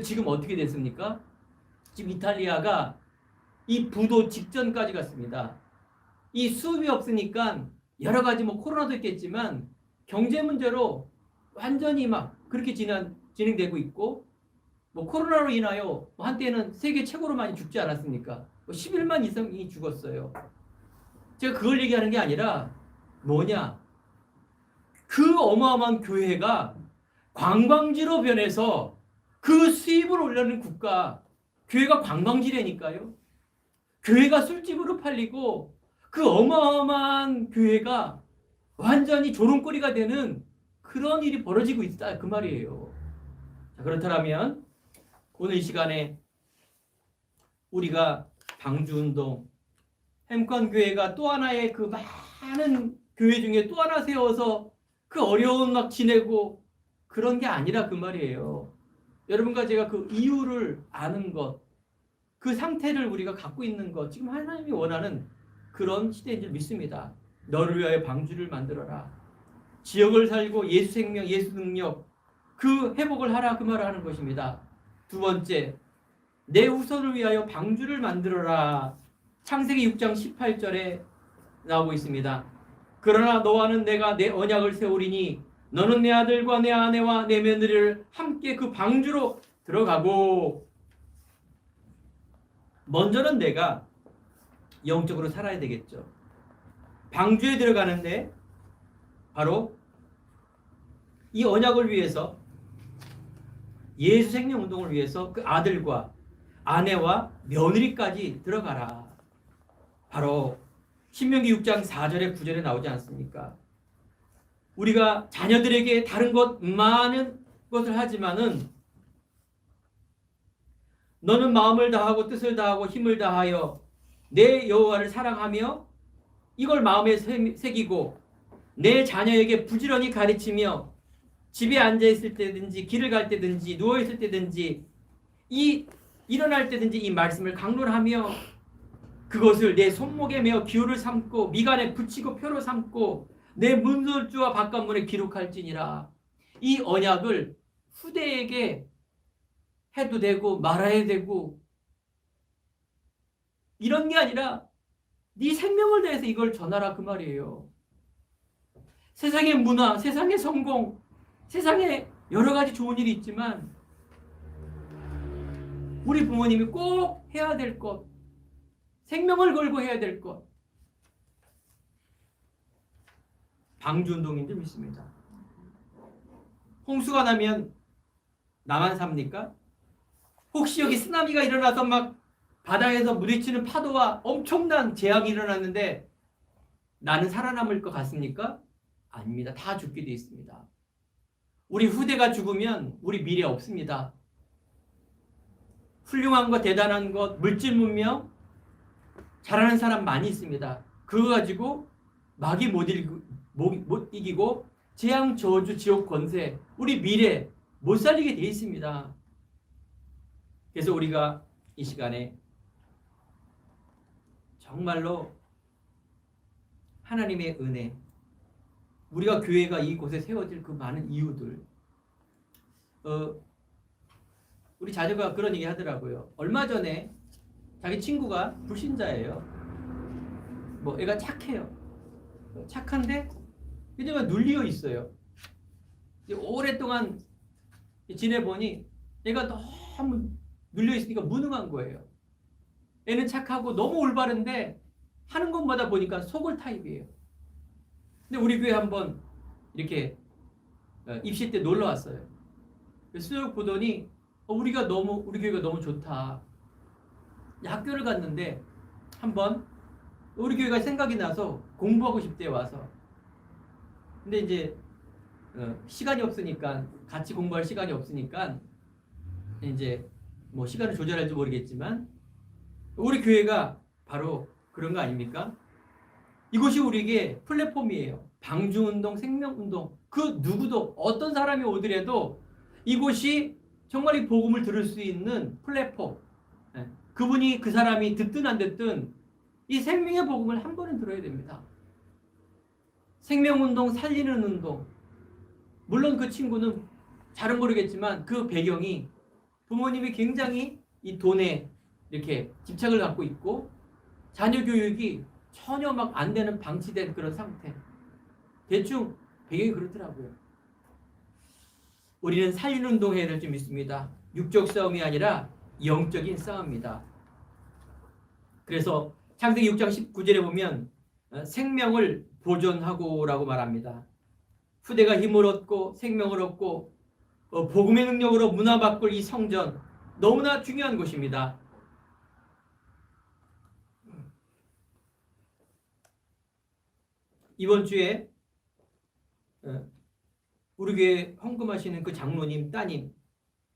지금 어떻게 됐습니까? 지금 이탈리아가 이 부도 직전까지 갔습니다. 이 수입이 없으니까 여러 가지 코로나도 있겠지만 경제 문제로 완전히 그렇게 진행되고 있고, 코로나로 인하여 한때는 세계 최고로 많이 죽지 않았습니까? 11만 이상이 죽었어요. 제가 그걸 얘기하는 게 아니라 그 어마어마한 교회가 관광지로 변해서 그 수입을 올려는 국가, 교회가 관광지라니까요. 교회가 술집으로 팔리고 그 어마어마한 교회가 완전히 조롱거리가 되는 그런 일이 벌어지고 있다 그 말이에요. 자, 그렇다면 오늘 이 시간에 우리가 방주운동, 햄컨교회가 또 하나의 그 많은 교회 중에 또 하나 세워서 그 어려운 지내고 그런 게 아니라 그 말이에요. 여러분과 제가 그 이유를 아는 것, 그 상태를 우리가 갖고 있는 것, 지금 하나님이 원하는 그런 시대인 줄 믿습니다. 너를 위하여 방주를 만들어라. 지역을 살고 예수 생명, 예수 능력, 그 회복을 하라 그 말을 하는 것입니다. 두 번째, 내 후손을 위하여 방주를 만들어라. 창세기 6장 18절에 나오고 있습니다. 그러나 너와는 내가 내 언약을 세우리니 너는 내 아들과 내 아내와 내 며느리를 함께 그 방주로 들어가고. 먼저는 내가 영적으로 살아야 되겠죠. 방주에 들어가는데 바로 이 언약을 위해서, 예수 생명 운동을 위해서 그 아들과 아내와 며느리까지 들어가라. 바로 신명기 6장 4절에 9절에 나오지 않습니까? 우리가 자녀들에게 다른 것 많은 것을 하지만은 너는 마음을 다하고 뜻을 다하고 힘을 다하여 내 여호와를 사랑하며 이걸 마음에 새기고 내 자녀에게 부지런히 가르치며 집에 앉아 있을 때든지 길을 갈 때든지 누워 있을 때든지 일어날 때든지 이 말씀을 강론하며 그것을 내 손목에 메어 기호를 삼고 미간에 붙이고 표로 삼고 내 문설주와 바깥문에 기록할지니라. 이 언약을 후대에게 해도 되고 말아야 되고 이런 게 아니라 네 생명을 다해서 이걸 전하라 그 말이에요. 세상의 문화, 세상의 성공, 세상에 여러 가지 좋은 일이 있지만 우리 부모님이 꼭 해야 될 것, 생명을 걸고 해야 될 것, 방주운동인 줄 믿습니다. 홍수가 나면 나만 삽니까? 혹시 여기 쓰나미가 일어나서 막 바다에서 부딪히는 파도와 엄청난 재앙이 일어났는데 나는 살아남을 것 같습니까? 아닙니다. 다 죽게 돼 있습니다. 우리 후대가 죽으면 우리 미래 없습니다. 훌륭한 것, 대단한 것, 물질 문명 잘하는 사람 많이 있습니다. 그거 가지고 마귀 못 이기고 재앙, 저주, 지옥 권세, 우리 미래 못 살리게 돼 있습니다. 그래서 우리가 이 시간에 정말로 하나님의 은혜, 우리가 교회가 이곳에 세워질 그 많은 이유들, 우리 자녀가 그런 얘기 하더라고요. 얼마 전에 자기 친구가 불신자예요. 뭐 애가 착해요. 착한데 그냥 눌려 있어요. 오랫동안 지내보니 애가 너무 눌려 있으니까 무능한 거예요. 애는 착하고 너무 올바른데 하는 것마다 보니까 속을 타입이에요. 근데 우리 교회 한번 이렇게 입시 때 놀러 왔어요. 쓱 보더니 우리 교회가 너무 좋다. 학교를 갔는데 한번 우리 교회가 생각이 나서 공부하고 싶대 와서. 근데 이제 시간이 없으니까, 같이 공부할 시간이 없으니까 이제 뭐 시간을 조절할지 모르겠지만 우리 교회가 바로 그런 거 아닙니까? 이곳이 우리에게 플랫폼이에요. 방주운동, 생명운동, 그 누구도 어떤 사람이 오더라도 이곳이 정말 이 복음을 들을 수 있는 플랫폼. 그분이 그 사람이 듣든 안 듣든 이 생명의 복음을 한 번은 들어야 됩니다. 생명운동, 살리는 운동. 물론 그 친구는 잘은 모르겠지만 그 배경이 부모님이 굉장히 이 돈에 이렇게 집착을 갖고 있고 자녀 교육이 전혀 막 안 되는 방치된 그런 상태. 대충 배경이 그렇더라고요. 우리는 살리는 운동 해야 될 줄 믿습니다. 육적 싸움이 아니라 영적인 싸움입니다. 그래서 창세기 6장 19절에 보면 생명을 보존하고 라고 말합니다. 후대가 힘을 얻고 생명을 얻고 복음의 능력으로 문화 바꿀 이 성전, 너무나 중요한 곳입니다. 이번 주에 우리 교회 헌금하시는 그 장로님 따님,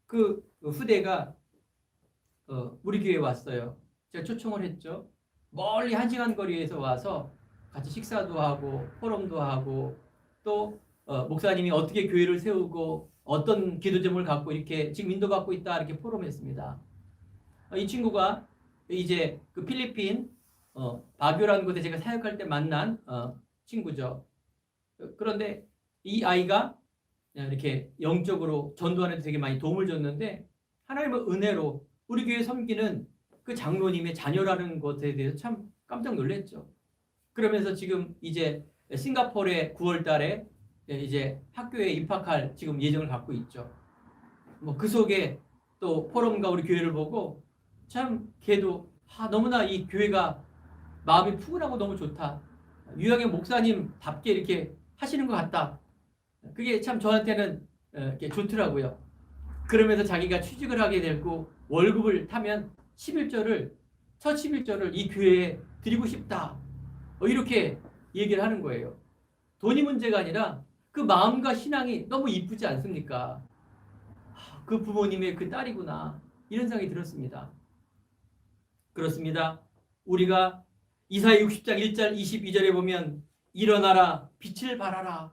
그 후대가 우리 교회에 왔어요. 제가 초청을 했죠. 멀리 1시간 거리에서 와서 같이 식사도 하고 포럼도 하고 또 목사님이 어떻게 교회를 세우고 어떤 기도점을 갖고 이렇게 지금 인도받고 있다 이렇게 포럼했습니다. 이 친구가 이제 그 필리핀 바교라는 곳에 제가 사역할 때 만난 친구죠. 그런데 이 아이가 이렇게 영적으로 전도하는 데 되게 많이 도움을 줬는데 하나님의 은혜로 우리 교회 섬기는 그 장로님의 자녀라는 것에 대해서 참 깜짝 놀랐죠. 그러면서 지금 이제 싱가포르에 9월 달에 이제 학교에 입학할 지금 예정을 갖고 있죠. 뭐 그 속에 또 포럼과 우리 교회를 보고 참 걔도 너무나 이 교회가 마음이 푸근하고 너무 좋다. 유학의 목사님답게 이렇게 하시는 것 같다. 그게 참 저한테는 이렇게 좋더라고요. 그러면서 자기가 취직을 하게 되고 월급을 타면 11조를 첫 11조를 이 교회에 드리고 싶다. 이렇게 얘기를 하는 거예요. 돈이 문제가 아니라 그 마음과 신앙이 너무 이쁘지 않습니까? 그 부모님의 그 딸이구나. 이런 생각이 들었습니다. 그렇습니다. 우리가 이사야 60장 1절 22절에 보면 일어나라 빛을 발하라.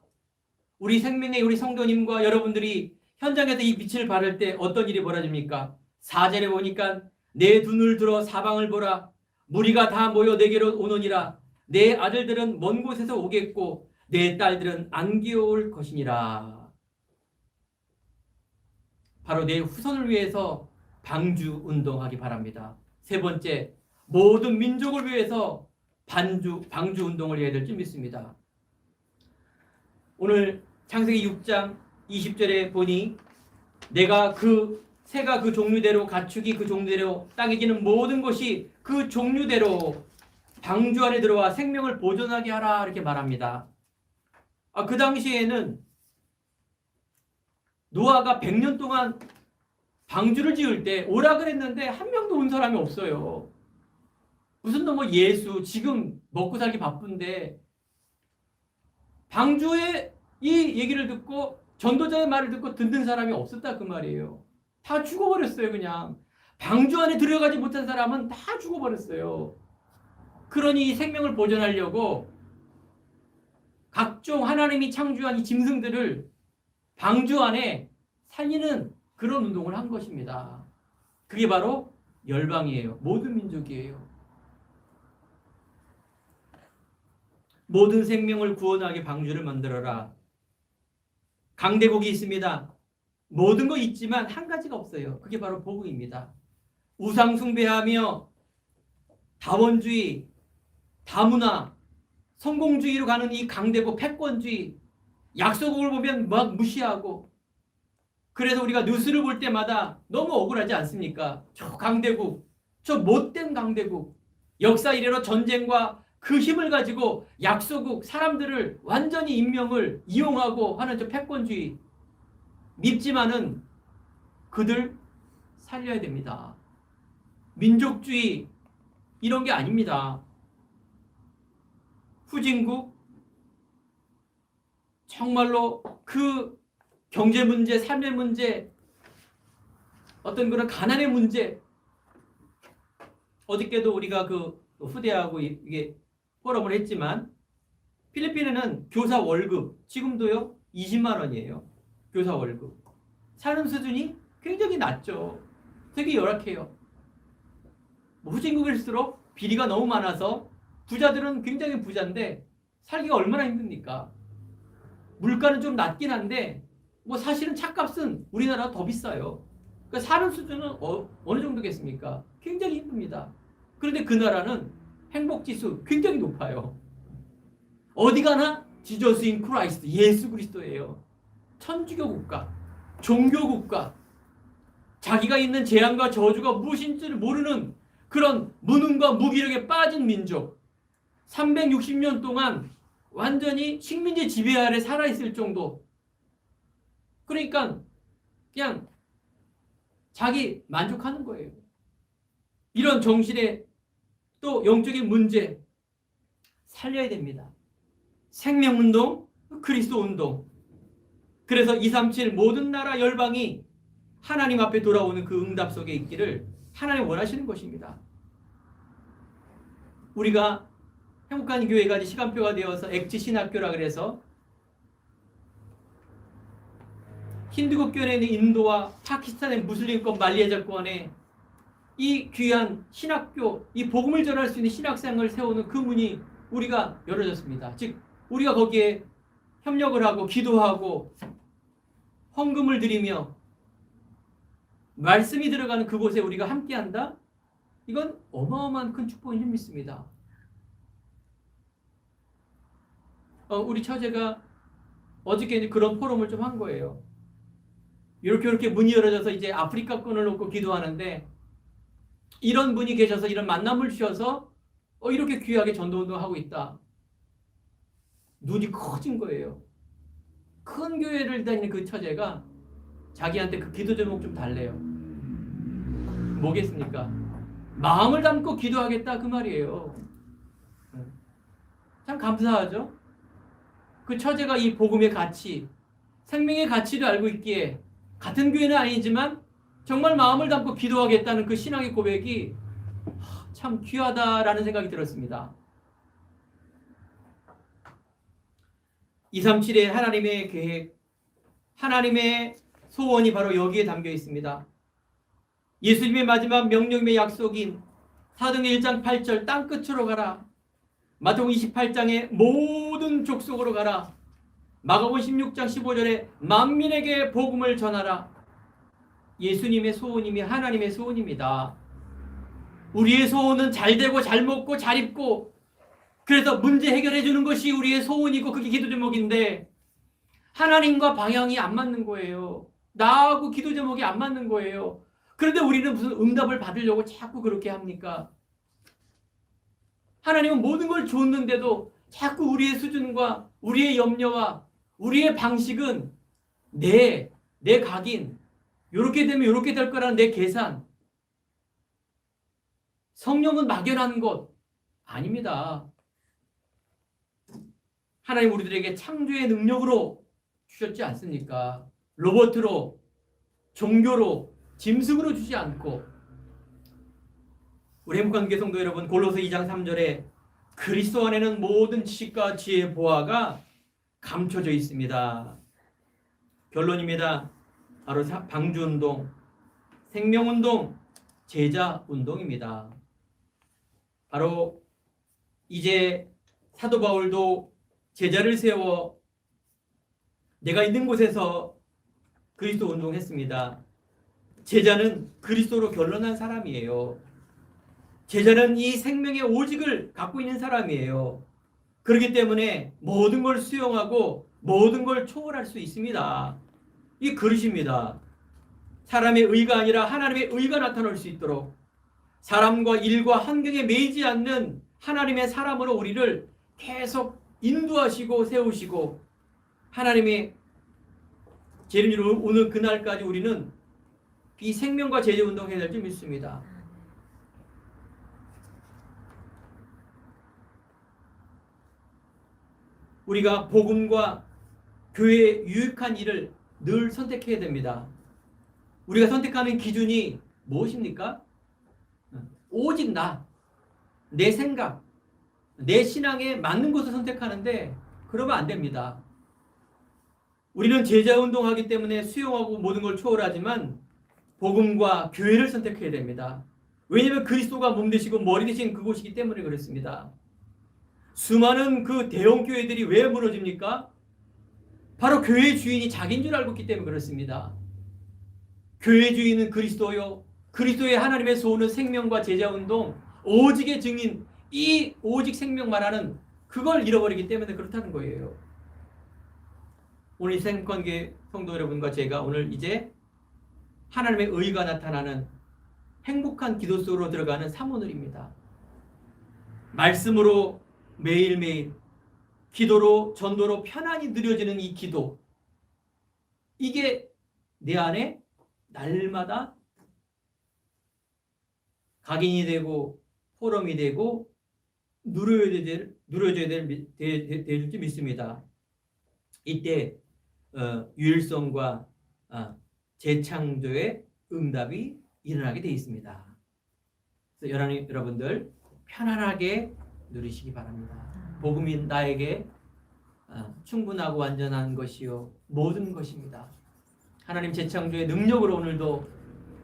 우리 생명의 우리 성도님과 여러분들이 현장에서 이 빛을 발할 때 어떤 일이 벌어집니까? 4절에 보니까 내 두 눈을 들어 사방을 보라. 무리가 다 모여 내게로 오느니라. 내 아들들은 먼 곳에서 오겠고 내 딸들은 안겨올 것이니라. 바로 내 후손을 위해서 방주 운동하기 바랍니다. 세 번째, 모든 민족을 위해서 방주 운동을 해야 될 줄 믿습니다. 오늘 창세기 6장 20절에 보니 내가 새가 그 종류대로 가축이 그 종류대로 땅에 기는 모든 것이 그 종류대로 방주 안에 들어와 생명을 보존하게 하라 이렇게 말합니다. 그 당시에는 노아가 100년 동안 방주를 지을 때 오라 그랬는데 한 명도 온 사람이 없어요. 무슨 예수 지금 먹고 살기 바쁜데 방주의 이 얘기를 듣고 전도자의 말을 듣고 듣는 사람이 없었다 그 말이에요. 다 죽어버렸어요. 그냥 방주 안에 들어가지 못한 사람은 다 죽어버렸어요. 그러니 이 생명을 보존하려고 각종 하나님이 창조한 이 짐승들을 방주 안에 살리는 그런 운동을 한 것입니다. 그게 바로 열방이에요. 모든 민족이에요. 모든 생명을 구원하게 방주를 만들어라. 강대국이 있습니다. 모든 거 있지만 한 가지가 없어요. 그게 바로 복음입니다. 우상 숭배하며 다원주의, 다문화, 성공주의로 가는 이 강대국 패권주의, 약소국을 보면 막 무시하고, 그래서 우리가 뉴스를 볼 때마다 너무 억울하지 않습니까? 저 강대국, 저 못된 강대국, 역사 이래로 전쟁과 그 힘을 가지고 약소국 사람들을 완전히 인명을 이용하고 하는 저 패권주의, 밉지만은 그들 살려야 됩니다. 민족주의 이런 게 아닙니다. 후진국 정말로 그 경제 문제, 삶의 문제, 어떤 그런 가난의 문제, 어저께도 우리가 그 후대하고 이게 포럼을 했지만 필리핀에는 교사 월급 지금도요 20만 원이에요. 교사 월급. 사는 수준이 굉장히 낮죠. 되게 열악해요. 후진국일수록 비리가 너무 많아서 부자들은 굉장히 부자인데 살기가 얼마나 힘듭니까? 물가는 좀 낮긴 한데 사실은 차값은 우리나라가 더 비싸요. 그러니까 사는 수준은 어느 정도겠습니까? 굉장히 힘듭니다. 그런데 그 나라는 행복지수 굉장히 높아요. 어디 가나 지저스 인 크라이스트, 예수 그리스도예요. 천주교 국가, 종교 국가, 자기가 있는 재앙과 저주가 무엇인지를 모르는 그런 무능과 무기력에 빠진 민족, 360년 동안 완전히 식민지 지배 아래 살아있을 정도. 그러니까 그냥 자기 만족하는 거예요. 이런 정신의 또 영적인 문제 살려야 됩니다. 생명운동, 그리스도 운동. 그래서 237 모든 나라 열방이 하나님 앞에 돌아오는 그 응답 속에 있기를 하나님 원하시는 것입니다. 우리가 행복한 교회가 시간표가 되어서 엑지 신학교라 그래서 힌두국교에 있는 인도와 파키스탄의 무슬림권 말리에자권에 이 귀한 신학교, 이 복음을 전할 수 있는 신학생을 세우는 그 문이 우리가 열어졌습니다. 즉 우리가 거기에 협력을 하고 기도하고 헌금을 드리며 말씀이 들어가는 그곳에 우리가 함께한다? 이건 어마어마한 큰 축복인 줄 믿습니다. 우리 처제가 어저께 이제 그런 포럼을 좀 한 거예요. 이렇게 문이 열어져서 이제 아프리카 끈을 놓고 기도하는데 이런 분이 계셔서 이런 만남을 주셔서 이렇게 귀하게 전도운동하고 있다. 눈이 커진 거예요. 큰 교회를 다니는 그 처제가 자기한테 그 기도 제목 좀 달래요. 뭐겠습니까? 마음을 담고 기도하겠다 그 말이에요. 참 감사하죠? 그 처제가 이 복음의 가치, 생명의 가치를 알고 있기에 같은 교회는 아니지만 정말 마음을 담고 기도하겠다는 그 신앙의 고백이 참 귀하다라는 생각이 들었습니다. 237의 하나님의 계획, 하나님의 소원이 바로 여기에 담겨 있습니다. 예수님의 마지막 명령의 약속인 사도행전 1장 8절 땅끝으로 가라. 마태복음 28장에 모든 족속으로 가라. 마가복음 16장 15절에 만민에게 복음을 전하라. 예수님의 소원임이 하나님의 소원입니다. 우리의 소원은 잘 되고 잘 먹고 잘 입고 그래서 문제 해결해 주는 것이 우리의 소원이고 그게 기도 제목인데 하나님과 방향이 안 맞는 거예요. 나하고 기도 제목이 안 맞는 거예요. 그런데 우리는 무슨 응답을 받으려고 자꾸 그렇게 합니까? 하나님은 모든 걸 줬는데도 자꾸 우리의 수준과 우리의 염려와 우리의 방식은 내 각인, 이렇게 되면 이렇게 될 거라는 내 계산. 성령은 막연한 것 아닙니다. 하나님 우리들에게 창조의 능력으로 주셨지 않습니까? 로봇으로, 종교로, 짐승으로 주지 않고 우리 행복한 교회 성도 여러분, 골로새 2장 3절에 그리스도 안에는 모든 지식과 지혜의 보화가 감춰져 있습니다. 결론입니다. 바로 방주운동, 생명운동, 제자운동입니다. 바로 이제 사도 바울도 제자를 세워 내가 있는 곳에서 그리스도 운동했습니다. 제자는 그리스도로 결론한 사람이에요. 제자는 이 생명의 오직을 갖고 있는 사람이에요. 그렇기 때문에 모든 걸 수용하고 모든 걸 초월할 수 있습니다. 이 그릇입니다. 사람의 의가 아니라 하나님의 의가 나타날 수 있도록 사람과 일과 환경에 매이지 않는 하나님의 사람으로 우리를 계속 인도하시고 세우시고 하나님의 재림으로 오는 그날까지 우리는 이 생명과 제재 운동해야 될 줄 믿습니다. 우리가 복음과 교회에 유익한 일을 늘 선택해야 됩니다. 우리가 선택하는 기준이 무엇입니까? 오직 내 생각, 내 신앙에 맞는 것을 선택하는데 그러면 안 됩니다. 우리는 제자운동하기 때문에 수용하고 모든 걸 초월하지만 복음과 교회를 선택해야 됩니다. 왜냐하면 그리스도가 몸 되시고 머리 되신 그곳이기 때문에 그렇습니다. 수많은 그 대형 교회들이 왜 무너집니까? 바로 교회 주인이 자기인 줄 알고 있기 때문에 그렇습니다. 교회 주인은 그리스도요. 그리스도의 하나님의 소원은 생명과 제자운동, 오직의 증인, 이 오직 생명 말하는 그걸 잃어버리기 때문에 그렇다는 거예요. 오늘 생권계 성도 여러분과 제가 오늘 이제 하나님의 의가 나타나는 행복한 기도 속으로 들어가는 사모늘입니다. 말씀으로 매일매일 기도로 전도로 편안히 누려지는 이 기도, 이게 내 안에 날마다 각인이 되고 포럼이 되고 누려져야 될 줄 믿습니다. 이때 유일성과 재창조의 응답이 일어나게 되어 있습니다. 그래서 여러분들 편안하게 누리시기 바랍니다. 복음이 나에게 충분하고 완전한 것이요 모든 것입니다. 하나님 재창조의 능력으로 오늘도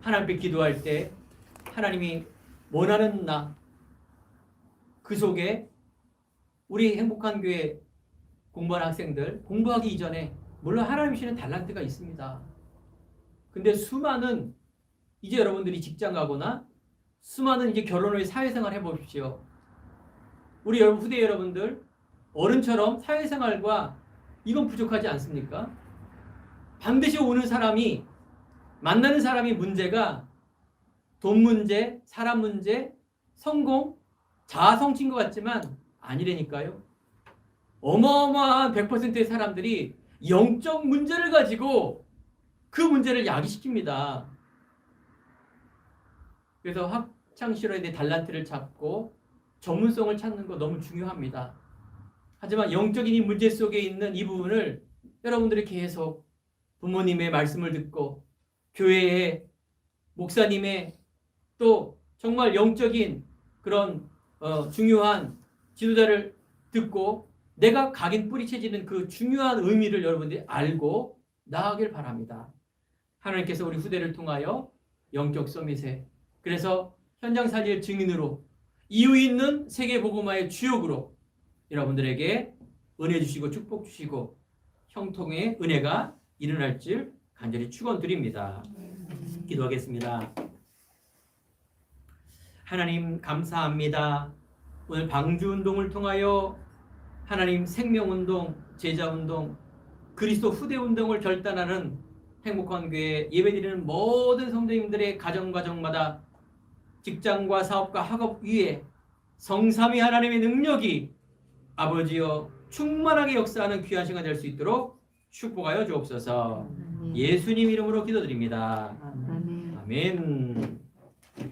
하나님께 기도할 때 하나님이 원하는 그 속에 우리 행복한 교회 공부하는 학생들 공부하기 이전에 물론 하나님 주시는 달란트가 있습니다. 근데 수많은 이제 여러분들이 직장 가거나 수많은 이제 결혼 후에 사회생활 해보십시오. 우리 후대 여러분들 어른처럼 사회생활과 이건 부족하지 않습니까? 반드시 오는 사람이 만나는 사람이 문제가 돈 문제, 사람 문제, 성공, 자아 성취인 것 같지만 아니라니까요. 어마어마한 100%의 사람들이 영적 문제를 가지고 그 문제를 야기시킵니다. 그래서 학창시절에 대해 달란트를 찾고 전문성을 찾는 거 너무 중요합니다. 하지만 영적인 이 문제 속에 있는 이 부분을 여러분들이 계속 부모님의 말씀을 듣고 교회의 목사님의 또 정말 영적인 그런 중요한 지도자를 듣고 내가 각인 뿌리채지는 그 중요한 의미를 여러분들이 알고 나아가길 바랍니다. 하나님께서 우리 후대를 통하여 영적 서밋에 그래서 현장 살리의 증인으로 이유 있는 세계복음화의 주역으로 여러분들에게 은혜 주시고 축복 주시고 형통의 은혜가 일어날 줄 간절히 축원드립니다. 기도하겠습니다. 하나님 감사합니다. 오늘 방주운동을 통하여 하나님 생명운동, 제자운동, 그리스도 후대운동을 결단하는 행복한 교회 예배드리는 모든 성도님들의 가정마다 직장과 사업과 학업 위에 성삼위 하나님의 능력이 아버지여 충만하게 역사하는 귀한 시간 될 수 있도록 축복하여 주옵소서. 예수님 이름으로 기도드립니다. 아멘. 아멘.